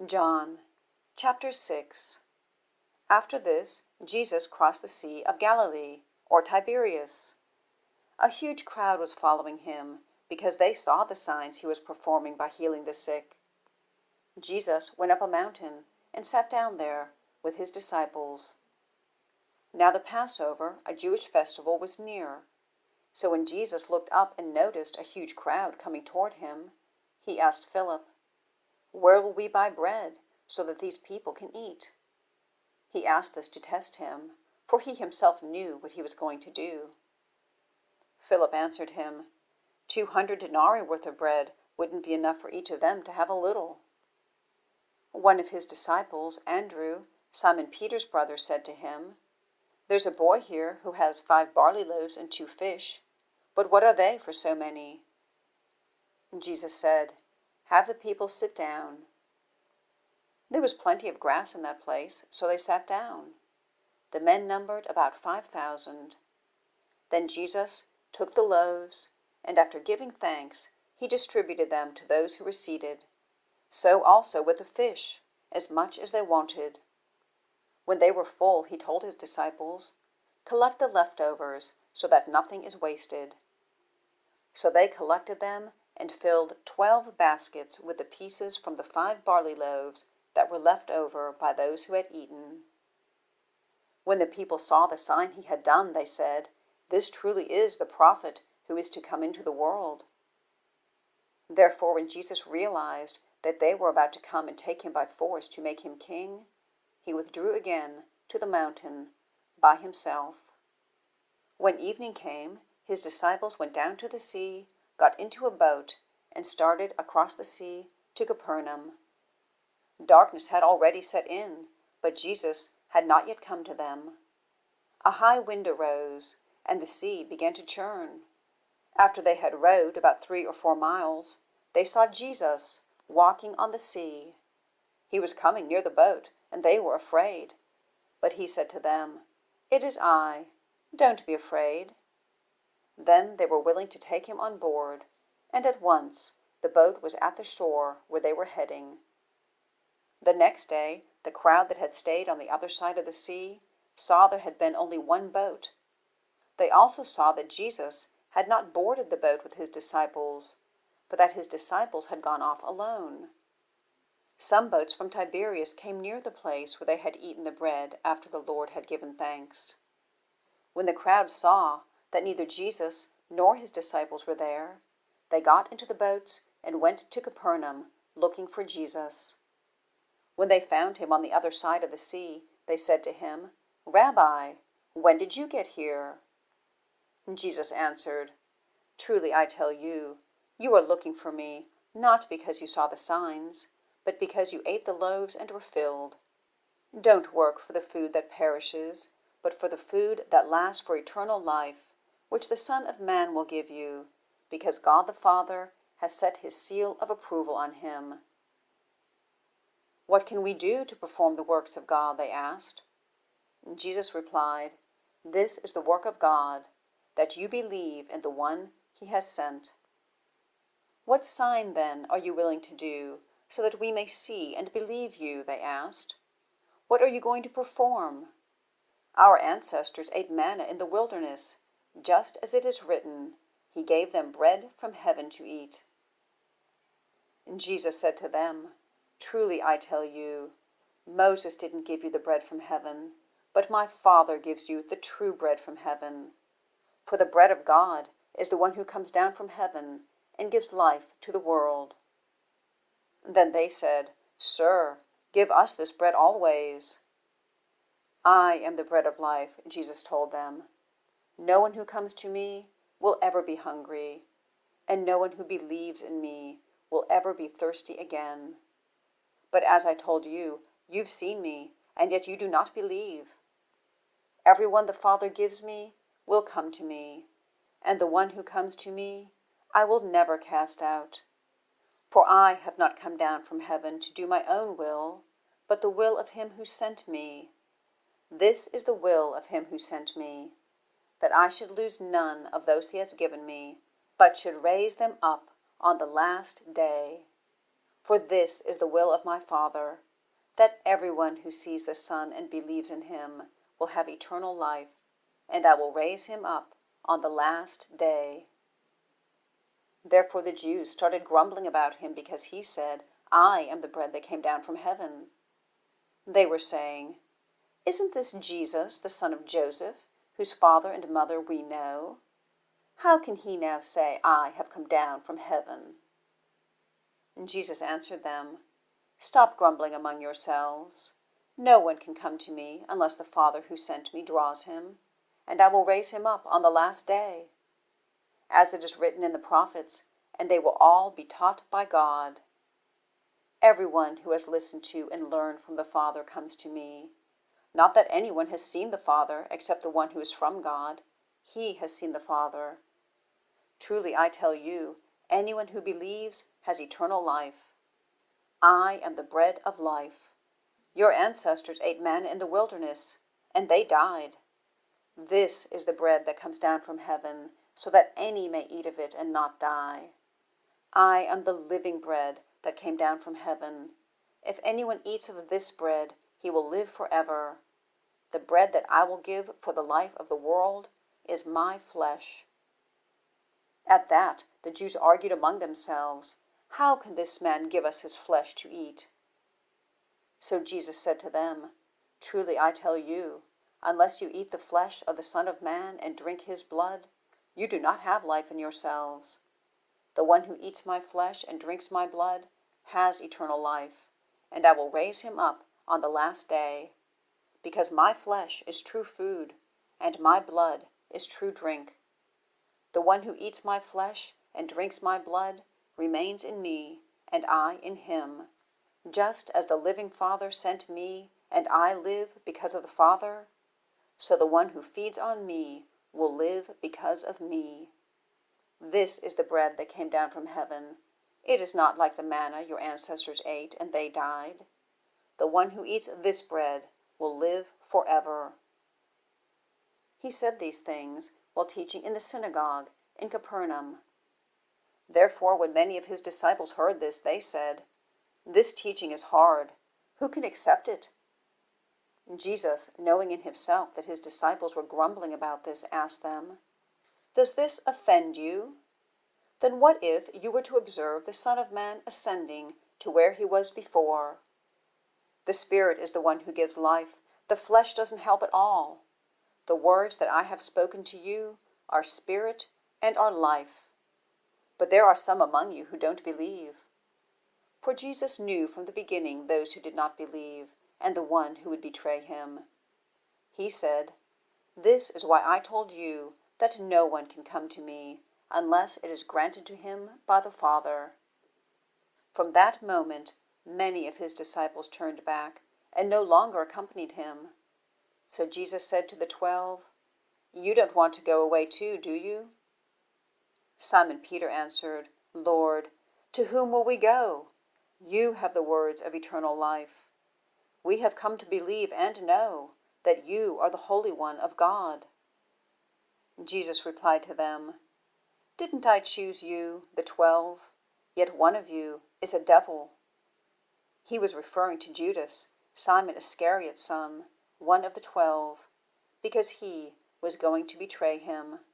John, chapter 6. After this, Jesus crossed the Sea of Galilee, or Tiberias. A huge crowd was following him, because they saw the signs he was performing by healing the sick. Jesus went up a mountain and sat down there with his disciples. Now the Passover, a Jewish festival, was near. So when Jesus looked up and noticed a huge crowd coming toward him, he asked Philip, "Where will we buy bread so that these people can eat?" He asked this to test him, for he himself knew what he was going to do. Philip answered him, 200 denarii worth of bread wouldn't be enough for each of them to have a little. One of his disciples, Andrew, Simon Peter's brother, said to him, "There's a boy here who has 5 barley loaves and 2 fish, but what are they for so many?" Jesus said, "Have the people sit down." There was plenty of grass in that place, so they sat down. The men numbered about 5,000. Then Jesus took the loaves, and after giving thanks, he distributed them to those who were seated. So also with the fish, as much as they wanted. When they were full, he told his disciples, "Collect the leftovers, so that nothing is wasted." So they collected them and filled 12 baskets with the pieces from the 5 barley loaves that were left over by those who had eaten. When the people saw the sign he had done, they said, "This truly is the prophet who is to come into the world." Therefore, when Jesus realized that they were about to come and take him by force to make him king, he withdrew again to the mountain by himself. When evening came, his disciples went down to the sea, got into a boat, and started across the sea to Capernaum. Darkness had already set in, but Jesus had not yet come to them. A high wind arose, and the sea began to churn. After they had rowed about 3 or 4 miles, they saw Jesus walking on the sea. He was coming near the boat, and they were afraid. But he said to them, "It is I. Don't be afraid." Then they were willing to take him on board, and at once the boat was at the shore where they were heading. The next day, the crowd that had stayed on the other side of the sea saw there had been only one boat. They also saw that Jesus had not boarded the boat with his disciples, but that his disciples had gone off alone. Some boats from Tiberias came near the place where they had eaten the bread after the Lord had given thanks. When the crowd saw that neither Jesus nor his disciples were there, they got into the boats and went to Capernaum looking for Jesus. When they found him on the other side of the sea, they said to him, "Rabbi, when did you get here?" Jesus answered, "Truly I tell you, you are looking for me, not because you saw the signs, but because you ate the loaves and were filled. Don't work for the food that perishes, but for the food that lasts for eternal life, which the Son of Man will give you, because God the Father has set his seal of approval on him." "What can we do to perform the works of God?" they asked. Jesus replied, "This is the work of God, that you believe in the one he has sent." "What sign, then, are you willing to do, so that we may see and believe you?" they asked. "What are you going to perform? Our ancestors ate manna in the wilderness, just as it is written, 'He gave them bread from heaven to eat.'" And Jesus said to them, "Truly I tell you, Moses didn't give you the bread from heaven, but my Father gives you the true bread from heaven. For the bread of God is the one who comes down from heaven and gives life to the world." Then they said, "Sir, give us this bread always." "I am the bread of life," Jesus told them. "No one who comes to me will ever be hungry, and no one who believes in me will ever be thirsty again. But as I told you, you've seen me, and yet you do not believe. Everyone the Father gives me will come to me, and the one who comes to me I will never cast out. For I have not come down from heaven to do my own will, but the will of him who sent me. This is the will of him who sent me, that I should lose none of those he has given me, but should raise them up on the last day. For this is the will of my Father, that everyone who sees the Son and believes in him will have eternal life, and I will raise him up on the last day." Therefore the Jews started grumbling about him because he said, "I am the bread that came down from heaven." They were saying, "Isn't this Jesus, the son of Joseph, whose father and mother we know? How can he now say, 'I have come down from heaven'?" And Jesus answered them, "Stop grumbling among yourselves. No one can come to me unless the Father who sent me draws him, and I will raise him up on the last day. As it is written in the prophets, and they will all be taught by God. Everyone who has listened to and learned from the Father comes to me. Not that anyone has seen the Father except the one who is from God. He has seen the Father. Truly I tell you, anyone who believes has eternal life. I am the bread of life. Your ancestors ate manna in the wilderness, and they died. This is the bread that comes down from heaven, so that any may eat of it and not die. I am the living bread that came down from heaven. If anyone eats of this bread, he will live forever. The bread that I will give for the life of the world is my flesh." At that, the Jews argued among themselves, "How can this man give us his flesh to eat?" So Jesus said to them, "Truly I tell you, unless you eat the flesh of the Son of Man and drink his blood, you do not have life in yourselves. The one who eats my flesh and drinks my blood has eternal life, and I will raise him up on the last day, because my flesh is true food, and my blood is true drink. The one who eats my flesh and drinks my blood remains in me, and I in him. Just as the living Father sent me, and I live because of the Father, so the one who feeds on me will live because of me. This is the bread that came down from heaven. It is not like the manna your ancestors ate and they died. The one who eats this bread will live forever." He said these things while teaching in the synagogue in Capernaum. Therefore, when many of his disciples heard this, they said, "This teaching is hard. Who can accept it?" Jesus, knowing in himself that his disciples were grumbling about this, asked them, "Does this offend you? Then what if you were to observe the Son of Man ascending to where he was before? The Spirit is the one who gives life. The flesh doesn't help at all. The words that I have spoken to you are spirit and are life. But there are some among you who don't believe." For Jesus knew from the beginning those who did not believe, and the one who would betray him. He said, "This is why I told you that no one can come to me unless it is granted to him by the Father." From that moment, many of his disciples turned back and no longer accompanied him. So Jesus said to the 12, "You don't want to go away too, do you?" Simon Peter answered, "Lord, to whom will we go? You have the words of eternal life. We have come to believe and know that you are the Holy One of God." Jesus replied to them, "Didn't I choose you, the 12? Yet one of you is a devil." He was referring to Judas, Simon Iscariot's son, one of the 12, because he was going to betray him.